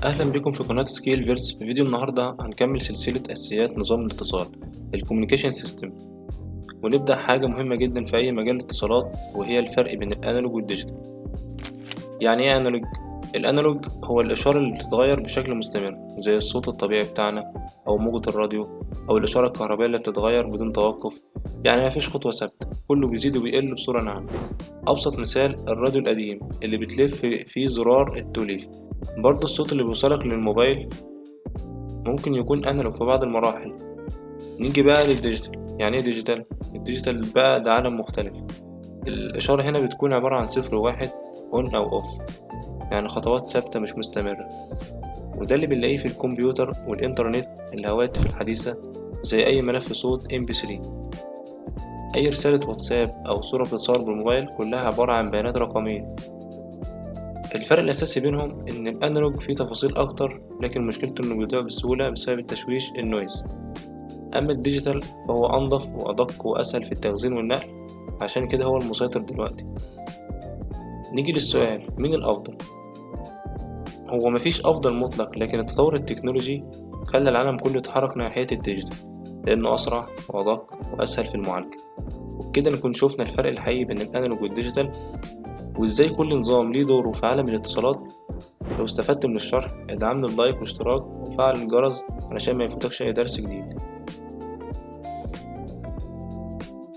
أهلا بكم في قناة سكيل فيرس. في فيديو النهاردة هنكمل سلسلة أساسيات نظام الاتصال الكوميونيكيشن سيستم، ونبدأ حاجة مهمة جدا في أي مجال اتصالات، وهي الفرق بين الأنالوج والديجيتال. يعني إيه أنالوج؟ الأنالوج هو الإشارة اللي بتتغير بشكل مستمر، زي الصوت الطبيعي بتاعنا أو موجة الراديو، أو الإشارة الكهربائية اللي بتتغير بدون توقف. يعني مفيش خطوة ثابتة، كله بيزيد وبيقل بصورة ناعمة. أبسط مثال الراديو القديم اللي بتلف فيه زرار التوليف. برضه الصوت اللي بيوصلك للموبايل ممكن يكون أنالوج في بعض المراحل. نيجي بقى للديجيتال. يعني ايه ديجيتال؟ الديجيتال بقى ده عالم مختلف. الإشارة هنا بتكون عبارة عن صفر وواحد، أون أو أوف، يعني خطوات ثابتة مش مستمرة. وده اللي بنلاقيه في الكمبيوتر والإنترنت، الهواتف الحديثة، زي أي ملف صوت MP3. أي رسالة واتساب أو صورة بتتصور بالموبايل كلها عبارة عن بيانات رقمية. الفرق الأساسي بينهم إن الأنالوج فيه تفاصيل أكتر، لكن مشكلته إنه بيضيع بسهولة بسبب التشويش النويز. أما الديجيتال فهو أنظف وأدق وأسهل في التخزين والنقل، عشان كده هو المسيطر دلوقتي. نيجي للسؤال، مين الأفضل؟ هو مفيش أفضل مطلق، لكن التطور التكنولوجي خلى العالم كله يتحرك ناحية الديجيتال، لأنه أسرع وأدق وأسهل في المعالجة. وبكده نكون شوفنا الفرق الحقيقي بين الأنالوج والديجيتال، وإزاي كل نظام ليه دوره في عالم الاتصالات. لو استفدت من الشرح ادعمني بلايك واشتراك وفعل الجرس علشان ما يفوتكش أي درس جديد.